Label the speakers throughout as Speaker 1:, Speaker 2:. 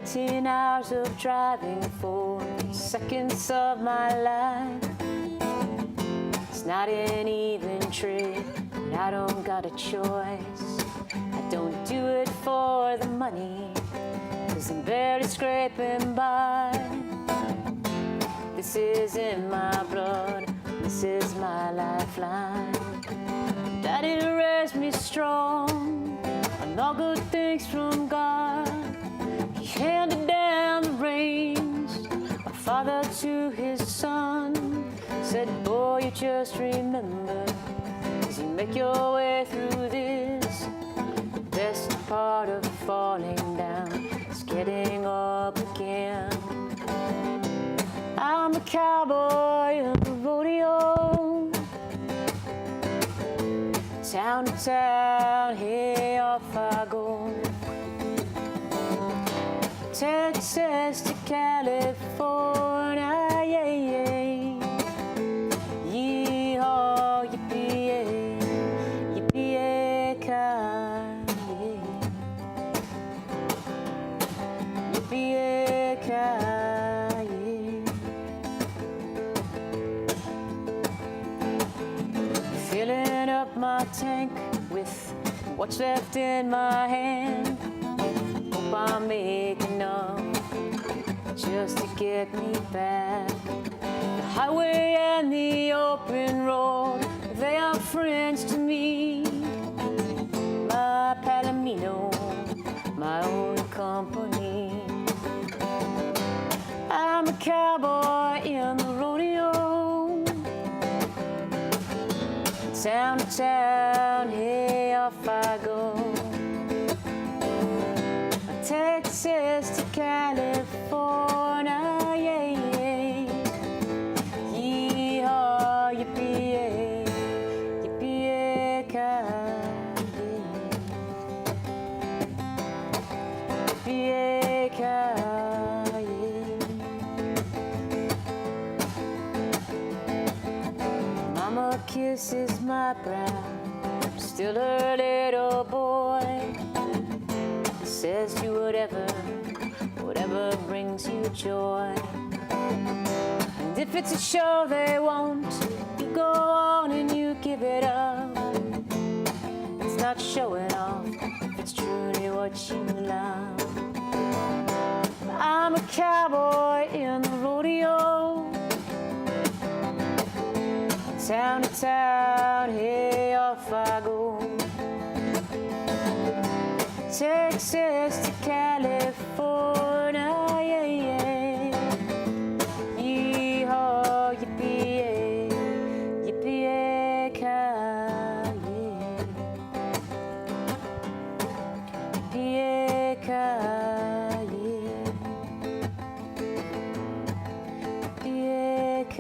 Speaker 1: 18 hours of driving, 4 seconds of my life. It's not an even trip, but I don't got a choice. I don't do it for the money, 'cause I'm barely scraping by. This is in my blood, this is my lifeline. Daddy raised me strong, and all good things from God. He handed down the reins, a father to his son. Said, boy, you just remember, as you make your way through this, the best part of falling down is getting up again. I'm a cowboy in the rodeo, town to town, hey, off I go. Texas to California, yeah, yeah. Yee-haw, yippee-yay, yippee-yay-ki-yay. Yippee-yay-ki-yay. Filling up my tank with what's left in my hand. Hope I'm making enough just to get me back. The highway and the open road, they are friends to me. My Palomino, my own company. I'm a cowboy in the rodeo, town to town, hey, off I go. Texas to California, yeah, yeah. Yee-haw, yippee-yay, yippee-yay-ki-yay. Yippee-yay-ki-yay. Mama kisses my brow, I'm still a little boy. Says do whatever brings you joy. And if it's a show they want, you go on and you give it up. It's not showing off, it's truly what you love. I'm a cowboy in the rodeo, town to town, hey, off I go. Texas to California, yeah, yeah. Yee-haw, yippee-yay, yippee-yay-ki-yay. Yippee-yay-ki-yay. Yippee-yay-ki-yay.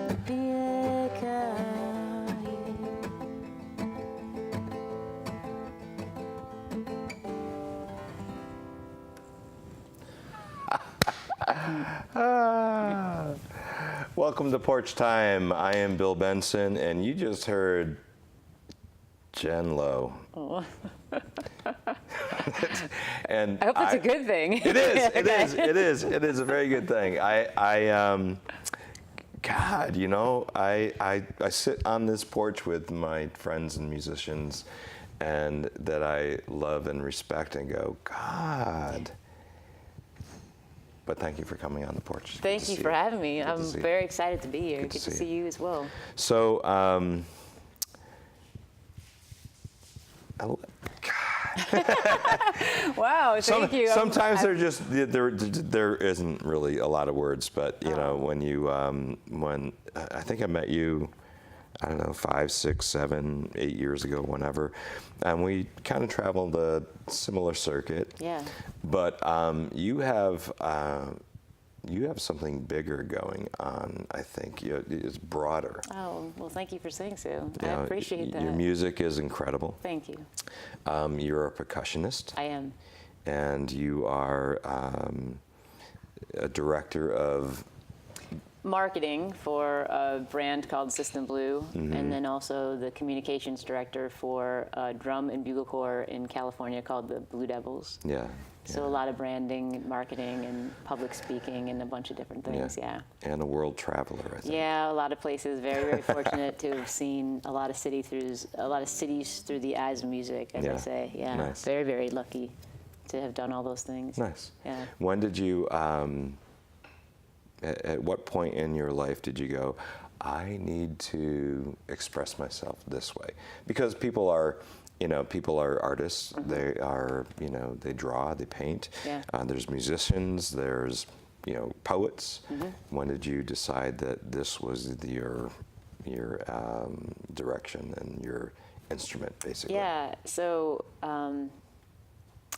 Speaker 1: Yippee-yay-ki-yay.
Speaker 2: Welcome to Porch Time. I am Bill Benson, and you just heard Jen Lowe.
Speaker 1: Oh.
Speaker 2: And
Speaker 1: I hope that's a good thing.
Speaker 2: It is. It is. It is. It is a very good thing. God, you know, I sit on this porch with my friends and musicians, and that I love and respect, and go, God. But thank you for coming on the porch.
Speaker 1: Thank you for having me. I'm very excited to be here. Good to see you as well.
Speaker 2: So,
Speaker 1: Wow, thank you.
Speaker 2: Sometimes there isn't really a lot of words, but you know, when I think I met you, I don't know, 5, 6, 7, 8 years ago, whenever, and we kind of traveled a similar circuit.
Speaker 1: Yeah.
Speaker 2: But you have something bigger going on. I think it's broader.
Speaker 1: Oh, well, thank you for saying so.
Speaker 2: You know,
Speaker 1: I appreciate that.
Speaker 2: Your music is incredible.
Speaker 1: Thank you.
Speaker 2: You're a percussionist.
Speaker 1: I am.
Speaker 2: And you are a director of
Speaker 1: marketing for a brand called System Blue, and then also the communications director for a drum and bugle corps in California called the Blue Devils.
Speaker 2: Yeah.
Speaker 1: So a lot of branding, marketing, and public speaking, and a bunch of different things. Yeah.
Speaker 2: And a world traveler, I think.
Speaker 1: Yeah, a lot of places. Very, very fortunate to have seen a lot of cities through the eyes of music, as I say. Yeah.
Speaker 2: Nice.
Speaker 1: Very, very lucky to have done all those things.
Speaker 2: Nice.
Speaker 1: Yeah.
Speaker 2: When did you? At what point in your life did you go, I need to express myself this way? Because people are artists. They are, they draw, they paint.
Speaker 1: Yeah.
Speaker 2: There's musicians. There's, poets. When did you decide that this was your direction and your instrument, basically?
Speaker 1: Yeah. So I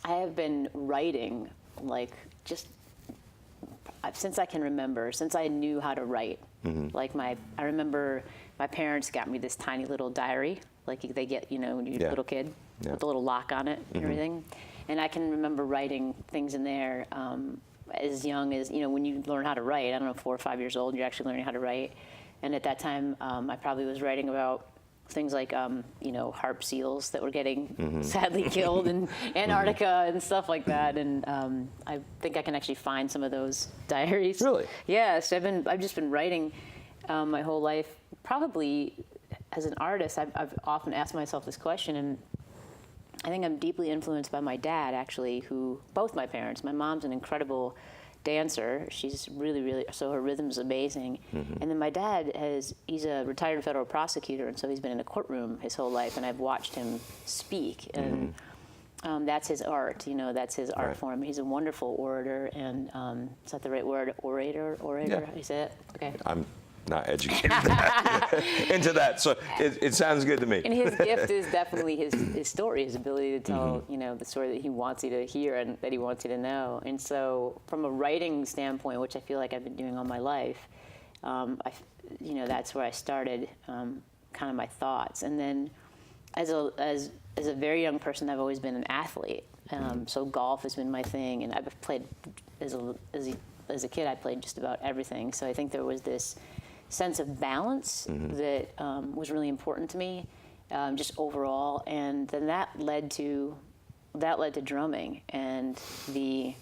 Speaker 1: have been writing since I can remember, since I knew how to write. I remember my parents got me this tiny little diary, like they get, when you're a little kid, with a little lock on it and everything. And I can remember writing things in there as young as, when you learn how to write, I don't know, 4 or 5 years old, you're actually learning how to write. And at that time, I probably was writing about things like, harp seals that were getting sadly killed in Antarctica and stuff like that. And I think I can actually find some of those diaries.
Speaker 2: Really?
Speaker 1: Yeah. So I've just been writing my whole life. Probably as an artist, I've often asked myself this question, and I think I'm deeply influenced by my dad, actually, both my parents. My mom's an incredible dancer. She's really, so her rhythm's amazing. And then my dad he's a retired federal prosecutor, and so he's been in a courtroom his whole life, and I've watched him speak, and that's his art, that's his art form. He's a wonderful orator, and is that the right word? Orator?
Speaker 2: Yeah.
Speaker 1: You say it? Okay.
Speaker 2: I'm not educated into that, so it sounds good to me.
Speaker 1: And his gift is definitely his story, his ability to tell, the story that he wants you to hear and that he wants you to know. And so, from a writing standpoint, which I feel like I've been doing all my life, that's where I started, kind of my thoughts. And then, as a very young person, I've always been an athlete. So golf has been my thing, and I've played as a kid. I played just about everything. So I think there was this sense of balance that was really important to me, just overall. And then that led to drumming, and the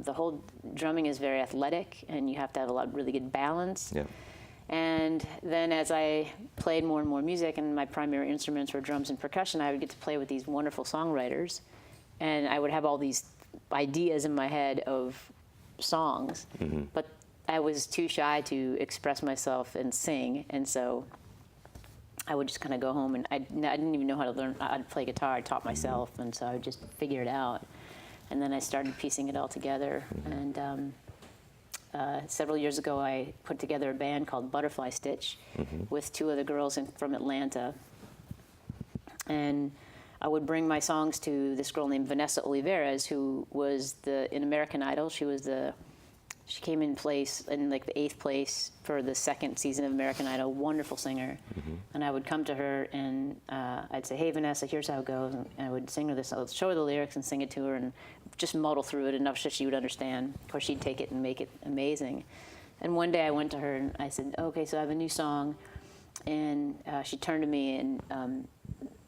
Speaker 1: whole drumming is very athletic, and you have to have a lot of really good balance.
Speaker 2: Yeah.
Speaker 1: And then as I played more and more music, and my primary instruments were drums and percussion, I would get to play with these wonderful songwriters, and I would have all these ideas in my head of songs, but I was too shy to express myself and sing, and so I would just kind of go home, and I didn't even know how to learn how to play guitar. I taught myself, and so I would just figure it out. And then I started piecing it all together, and several years ago I put together a band called Butterfly Stitch with 2 other girls from Atlanta, and I would bring my songs to this girl named Vanessa Olivares, who was in American Idol. She came in the 8th place for the 2nd season of American Idol. Wonderful singer. And I would come to her and I'd say, hey, Vanessa, here's how it goes. And I would sing her this. I would show her the lyrics and sing it to her and just muddle through it enough so she would understand. Of course, she'd take it and make it amazing. And one day I went to her and I said, okay, so I have a new song. And she turned to me and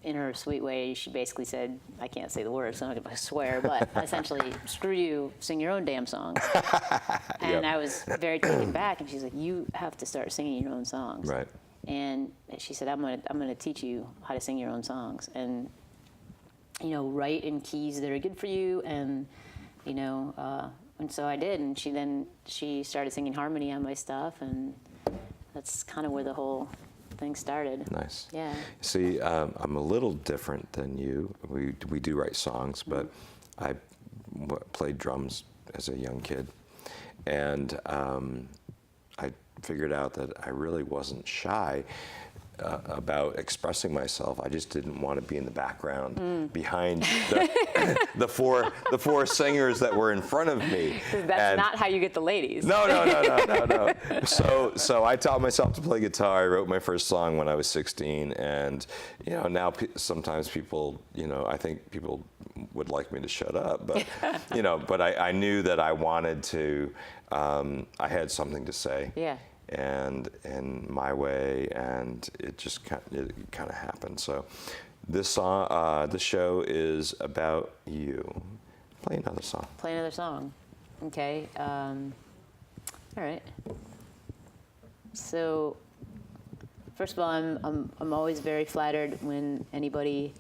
Speaker 1: in her sweet way, she basically said, I can't say the words, so I'm not going to swear, but essentially, screw you, sing your own damn songs. And I was very taken back, and she's like, you have to start singing your own songs.
Speaker 2: Right.
Speaker 1: And she said, I'm going to teach you how to sing your own songs. And, write in keys that are good for you, and, and so I did. And she started singing harmony on my stuff, and that's kind of where the whole thing started.
Speaker 2: Nice.
Speaker 1: Yeah.
Speaker 2: See, I'm a little different than you. We do write songs, but I played drums as a young kid, and I figured out that I really wasn't shy about expressing myself. I just didn't want to be in the background behind the four singers that were in front of me.
Speaker 1: That's not how you get the ladies.
Speaker 2: No. So I taught myself to play guitar. I wrote my first song when I was 16, and now sometimes people, I think people would like me to shut up, but but I knew that I wanted to. I had something to say. Yeah. And in my way, and it just kind of happened. So this song, the show is about you. Play another song.
Speaker 1: Play another song. Okay. All right. So first of all, I'm always very flattered when anybody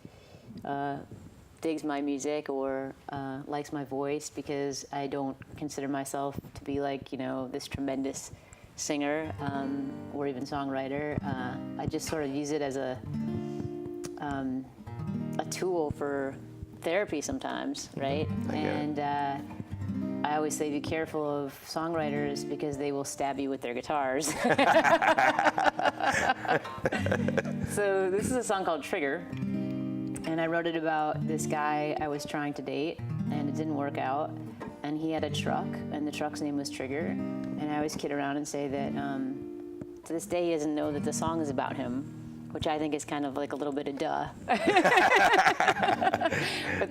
Speaker 1: digs my music or likes my voice, because I don't consider myself to be like this tremendous singer or even songwriter. I just sort of use it as a tool for therapy sometimes, right? And I always say be careful of songwriters because they will stab you with their guitars. So this is a song called Trigger, and I wrote it about this guy I was trying to date, and it didn't work out. And he had a truck, and the truck's name was Trigger. And I always kid around and say that to this day he doesn't know that the song is about him, which I think is kind of like a little bit of duh. But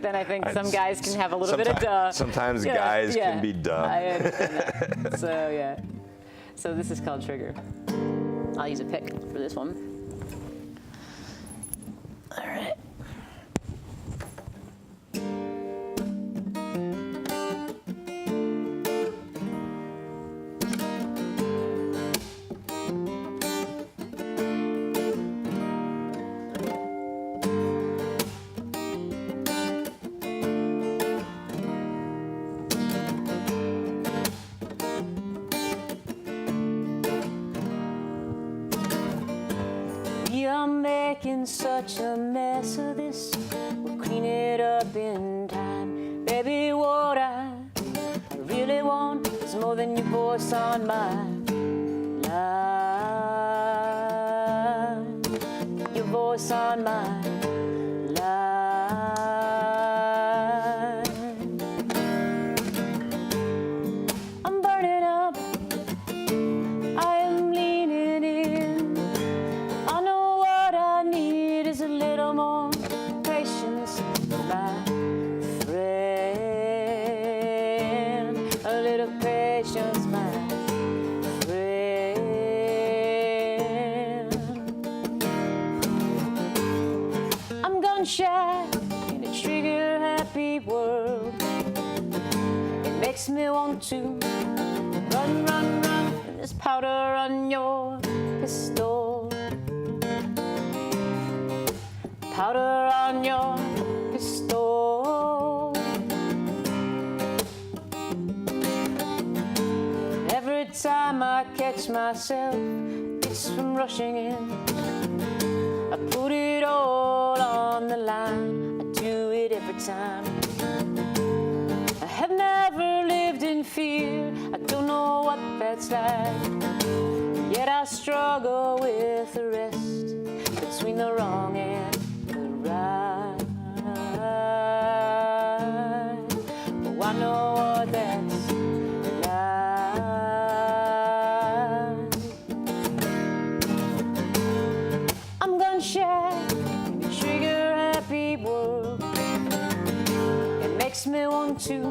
Speaker 1: then I think some guys can have a little bit of duh.
Speaker 2: Sometimes guys can be dumb.
Speaker 1: I understand that. So yeah. So this is called Trigger. I'll use a pick for this one. All right. I'm making such a mess of this. We'll clean it up in time. Baby, what I really want is more than your voice on my line. Your voice on my line. I'm burning up. I am leaning in. I know what I need is a little more patience, my friend. A little patience, my friend. I'm gun shy in a trigger happy world. It makes me want to run, run, run. And there's powder on your pistol. Powder on your pistol. Every time I catch myself, it's from rushing in. I put it all on the line. I do it every time. I have never lived in fear. I don't know what that's like. Yet I struggle with the rest between the wrong and right. Oh, I know what that's like. I'm gun shy in a trigger happy world. It makes me want to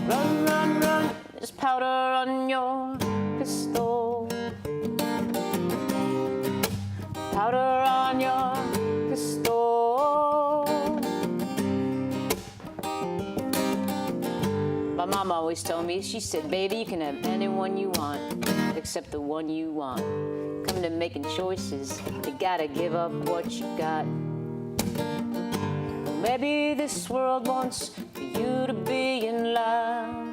Speaker 1: run, run, run. There's powder on your pistol. Powder on your pistol. My mom always told me, she said, baby, you can have anyone you want, except the one you want. Coming to making choices, you gotta give up what you got. Well, maybe this world wants for you to be in love.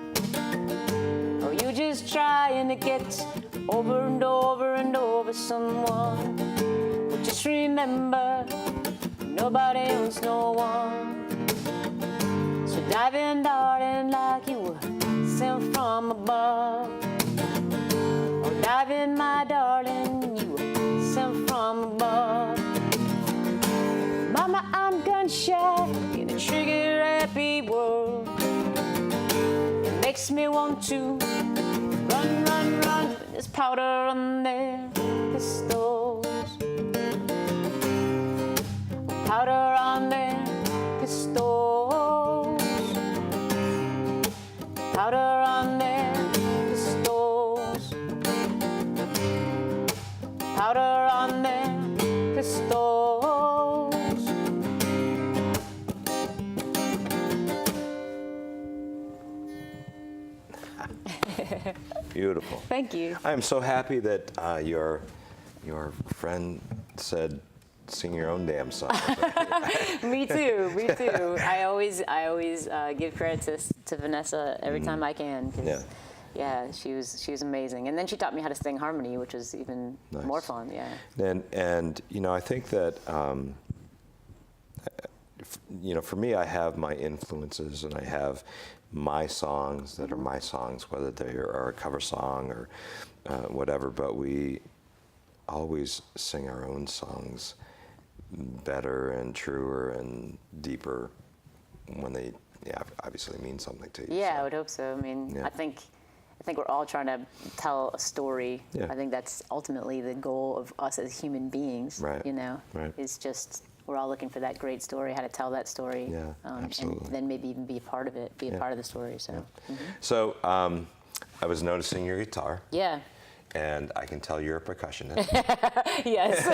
Speaker 1: Or you just trying to get over and over and over someone. But just remember, nobody owns no one. So dive in, darling, like you were sent from above. Oh, dive in, my darling, you were sent from above. makes me want to run, run, run. When there's powder on their pistols. Powder on their pistols. Powder on their pistols. Powder on their pistols.
Speaker 2: Beautiful.
Speaker 1: Thank you.
Speaker 2: I am so happy that your friend said, "Sing your own damn song."
Speaker 1: Me too. Me too. I always give credit to Vanessa every time I can. 'Cause,
Speaker 2: Yeah.
Speaker 1: yeah, she was amazing. And then she taught me how to sing harmony, which was even
Speaker 2: Nice.
Speaker 1: more fun. Yeah.
Speaker 2: And you know, I think that you know, for me, I have my influences, and I have my songs that are my songs, whether they are a cover song or whatever. But we always sing our own songs better and truer and deeper when they obviously mean something to you.
Speaker 1: Yeah,
Speaker 2: so.
Speaker 1: I would hope so. I mean,
Speaker 2: Yeah.
Speaker 1: I think we're all trying to tell a story.
Speaker 2: Yeah.
Speaker 1: I think that's ultimately the goal of us as human beings.
Speaker 2: Right.
Speaker 1: You know,
Speaker 2: Right.
Speaker 1: is just we're all looking for that great story, how to tell that story.
Speaker 2: Yeah, absolutely.
Speaker 1: And then maybe even be a part of it, be a part of the story. So.
Speaker 2: So I was noticing your guitar,
Speaker 1: Yeah.
Speaker 2: and I can tell you're a percussionist.
Speaker 1: Yes.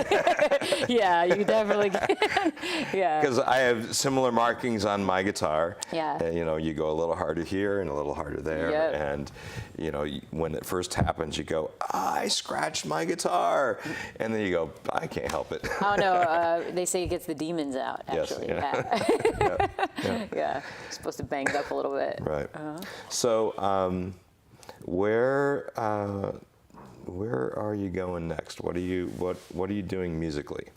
Speaker 1: Yeah, you definitely can. Yeah.
Speaker 2: Because I have similar markings on my guitar.
Speaker 1: Yeah.
Speaker 2: And, you know, you go a little harder here and a little harder there.
Speaker 1: Yep.
Speaker 2: And, you know, when it first happens, you go, I scratched my guitar. And then you go, I can't help it.
Speaker 1: Oh, no, they say it gets the demons out,
Speaker 2: Yes,
Speaker 1: actually.
Speaker 2: yeah.
Speaker 1: Yeah. Yeah. Supposed to bang it up a little bit.
Speaker 2: Right. So where are you going next? What are you doing musically?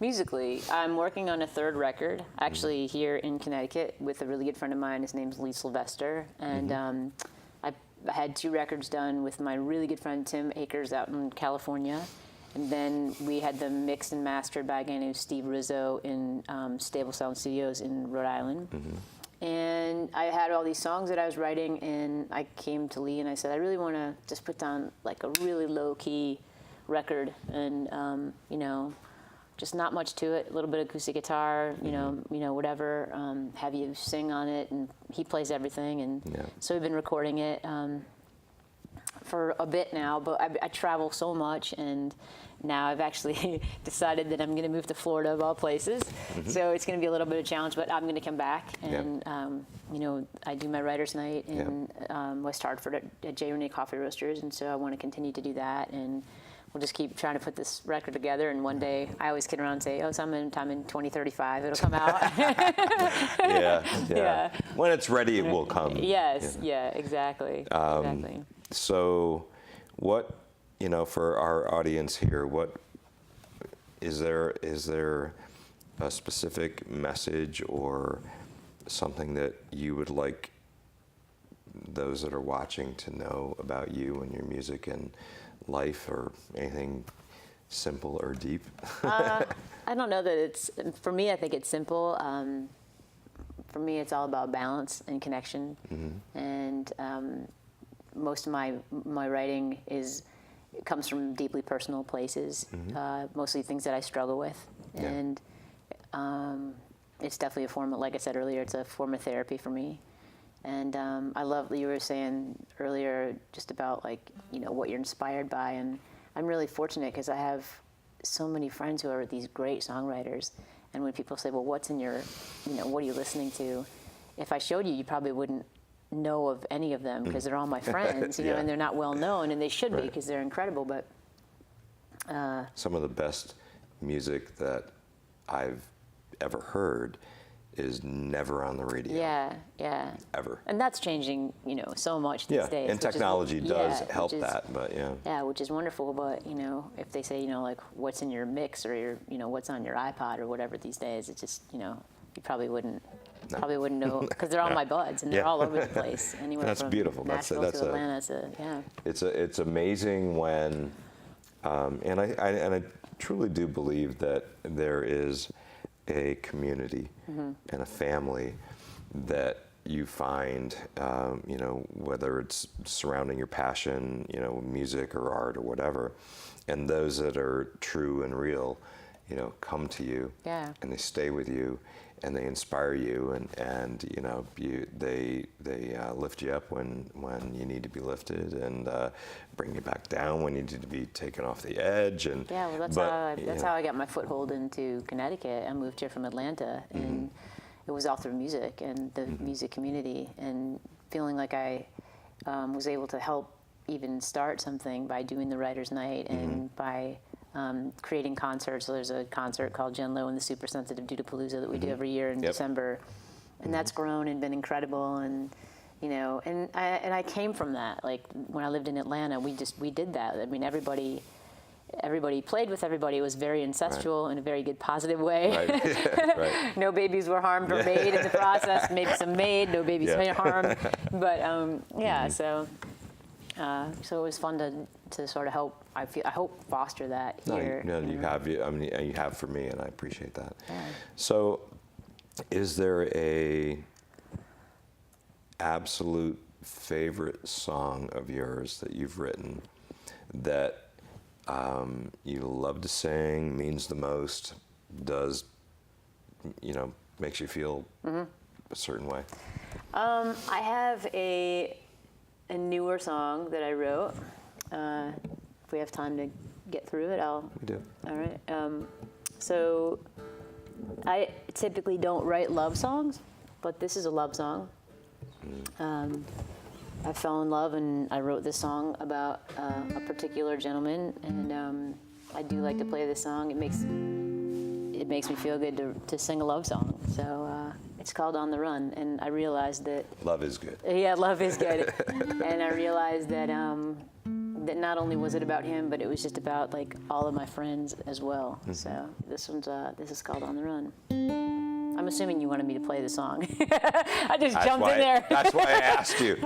Speaker 1: Musically, I'm working on a third record, actually here in Connecticut with a really good friend of mine. His name's Lee Sylvester. And I had 2 records done with my really good friend Tim Akers out in California. And then we had them mixed and mastered by a guy named Steve Rizzo in Stable Sound Studios in Rhode Island. And I had all these songs that I was writing, and I came to Lee and I said, I really want to just put down like a really low-key record, and you know, just not much to it, a little bit of acoustic guitar, you know, whatever. Have you sing on it, and he plays everything, and so we've been recording it for a bit now. But I travel so much, and now I've actually decided that I'm going to move to Florida of all places. So it's going to be a little bit of a challenge, but I'm going to come back. And, you know, I do my writer's night in West Hartford at J. Renee Coffee Roasters. And so I want to continue to do that. And we'll just keep trying to put this record together. And one day, I always kid around and say, oh, sometime in 2035, it'll come out.
Speaker 2: Yeah. When it's ready, it will come.
Speaker 1: Yes, exactly. Exactly.
Speaker 2: So what, you know, for our audience here, what is there a specific message or something that you would like those that are watching to know about you and your music and life, or anything simple or deep?
Speaker 1: I don't know that it's, for me, I think it's simple. For me, it's all about balance and connection. And most of my writing comes from deeply personal places, mostly things that I struggle with. And it's definitely a form of, like I said earlier, it's a form of therapy for me. And I love that you were saying earlier just about, like, you know, what you're inspired by. And I'm really fortunate because I have so many friends who are these great songwriters. And when people say, well, what's in your, you know, what are you listening to? If I showed you, you probably wouldn't know of any of them because they're all my friends, you know, and they're not well known, and they should be because they're incredible. But
Speaker 2: some of the best music that I've ever heard is never on the radio.
Speaker 1: Yeah.
Speaker 2: Ever.
Speaker 1: And that's changing, you know, so much these days.
Speaker 2: And technology does help that, but
Speaker 1: Yeah, which is wonderful. But, you know, if they say, you know, like, what's in your mix, or your, you know, what's on your iPod or whatever these days, it's just, you know, you probably wouldn't know, because they're all my buds and they're all over the place. Anywhere
Speaker 2: that's
Speaker 1: from
Speaker 2: beautiful.
Speaker 1: Nashville
Speaker 2: That's
Speaker 1: to Atlanta.
Speaker 2: It's amazing when, and I truly do believe that there is a community and a family that you find, whether it's surrounding your passion, music or art or whatever, and those that are true and real, come to you, and they stay with you, and they inspire you, and they lift you up when you need to be lifted, and bring you back down when you need to be taken off the edge. And
Speaker 1: that's how I got my foothold into Connecticut. I moved here from Atlanta, and it was all through music and the music community, and feeling like I was able to help even start something by doing the Writers' Night and by creating concerts. So there's a concert called Jen Lowe and the Super Sensitive Dudapalooza that we do every year in December, and that's grown and been incredible. And and I came from that. Like when I lived in Atlanta, we did that. I mean, everybody played with everybody. It was very incestual in a very good, positive way.
Speaker 2: Right. Right.
Speaker 1: No babies were harmed or made in the process. Maybe some made, no babies harmed. But so it was fun to sort of help. I hope foster that here.
Speaker 2: You have. You have for me, and I appreciate that. Yeah. So, is there a absolute favorite song of yours that you've written that you love to sing, means the most, makes you feel a certain way?
Speaker 1: I have a newer song that I wrote. If we have time to get through it,
Speaker 2: We do.
Speaker 1: All right. So I typically don't write love songs, but this is a love song. I fell in love, and I wrote this song about a particular gentleman, and I do like to play this song. It makes me feel good to sing a love song. So it's called On the Run, and I realized that
Speaker 2: love is good.
Speaker 1: Yeah, love is good. And I realized that that not only was it about him, but it was just about like all of my friends as well. So this is called On the Run. I'm assuming you wanted me to play the song. I just jumped in there.
Speaker 2: That's why I asked you.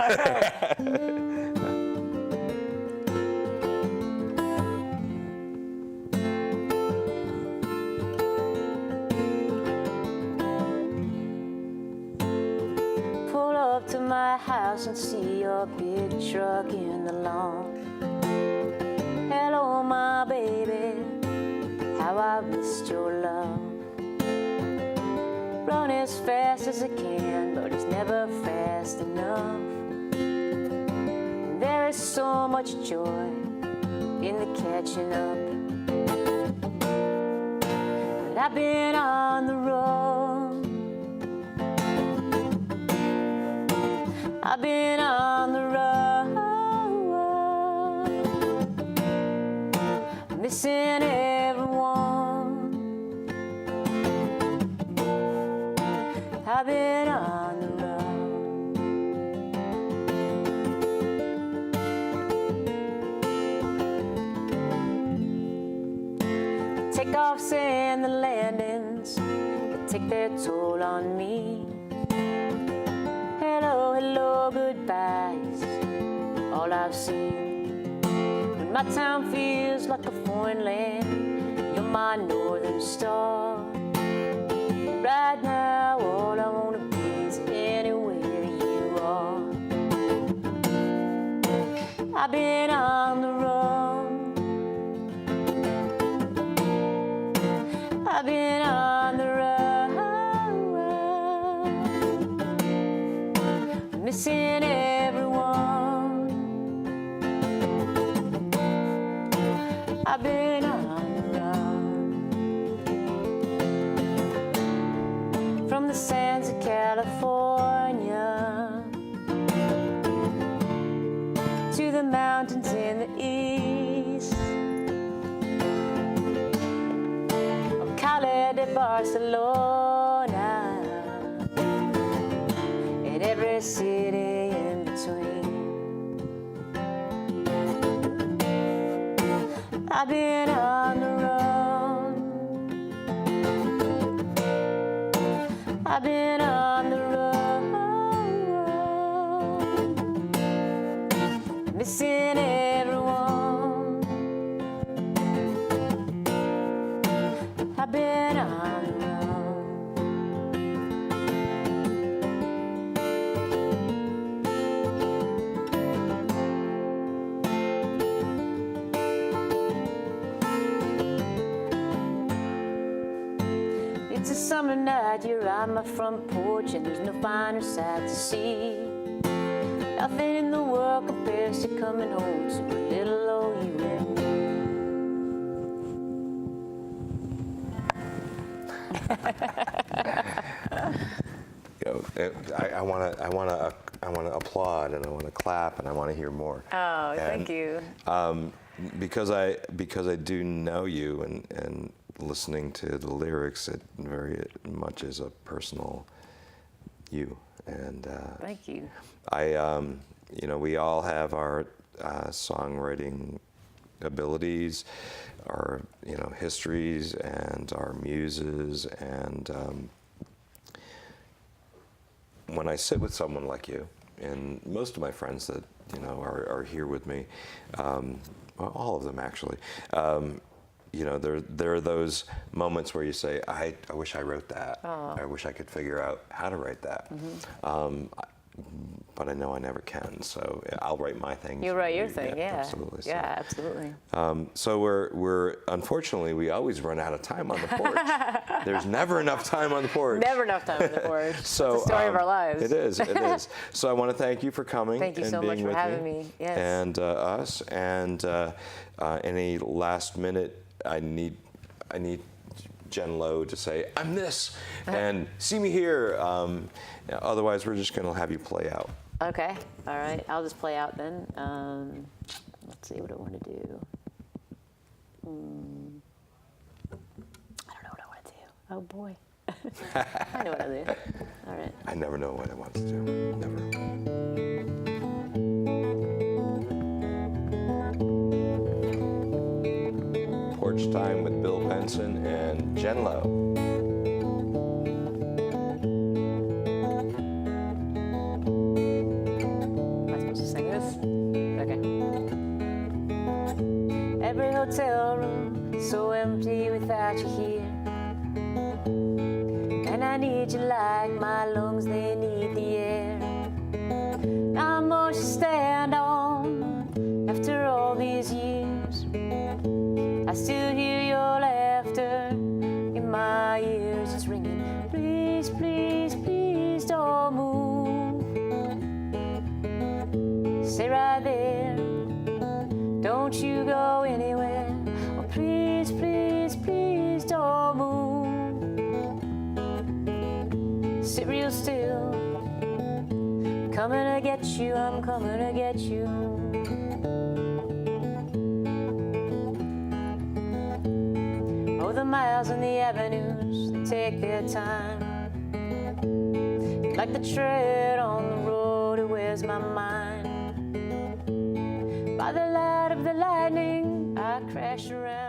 Speaker 1: Pull up to my house and see your big truck in the lawn. Hello, my baby, how I missed your love. Run as fast as I can, but it's never fast enough. There is so much joy in the catching up. But I've been on the road. I've been on the road, missing everyone. I've been on the road. Takeoffs and the landings take their toll on me. Hello, hello, goodbyes, all I've seen. When my town feels like a foreign land, you're my northern star. Right now, all I wanna be is anywhere you are. I've been on the road. I've been on the road, missing everyone. I've been on the road, from the sands of California to the mountains in the east, from Cali to Barcelona, and every city in between. I've been on the road. I've been on the road, missing everyone. I've been on the road. summer night, you're on my front porch, and there's no finer sight to see. Nothing in the world compares to coming home to a little old you and me.
Speaker 2: I want to applaud, and I want to clap, and I want to hear more.
Speaker 1: Oh, thank you.
Speaker 2: Because I do know you, and listening to the lyrics, it very much is a personal you. And
Speaker 1: Thank you.
Speaker 2: We all have our songwriting abilities, our histories, and our muses. And when I sit with someone like you, and most of my friends that are here with me, well, all of them actually. There are those moments where you say, I wish I wrote that. Oh. I wish I could figure out how to write that. Mm-hmm. But I know I never can, so I'll write my thing.
Speaker 1: You write your thing, yeah.
Speaker 2: Absolutely. So,
Speaker 1: yeah, absolutely.
Speaker 2: So we're unfortunately, we always run out of time on the porch. There's never enough time on the porch.
Speaker 1: Never enough time on the porch.
Speaker 2: So,
Speaker 1: it's the story of our lives.
Speaker 2: It is. So I want to thank you for coming.
Speaker 1: Thank you
Speaker 2: and
Speaker 1: so
Speaker 2: being
Speaker 1: much for
Speaker 2: with
Speaker 1: having me. Yes.
Speaker 2: And us. And any last minute, I need Jen Lowe to say, I'm this, and see me here. Otherwise, we're just going to have you play out.
Speaker 1: Okay. All right. I'll just play out then. Let's see what I want to do. I don't know what I want to do. Oh, boy. I know what I'll do. All right.
Speaker 2: I never know what I want to do. Never. Porch Time with Bill Benson and Jen Lowe.
Speaker 1: Every hotel room so empty without you here, and I need you like my lungs, they need the air. Not much to stand on after all these years. I still hear your laughter in my ears. It's ringing, please, please, please don't move. Stay right there, don't you go anywhere. Oh, please, please, please don't move. Sit real still. I'm coming to get you, I'm coming to get you. Oh, the miles and the avenues, they take their time. Like the tread on the road, it wears my mind. By the light of the lightning, I crash around.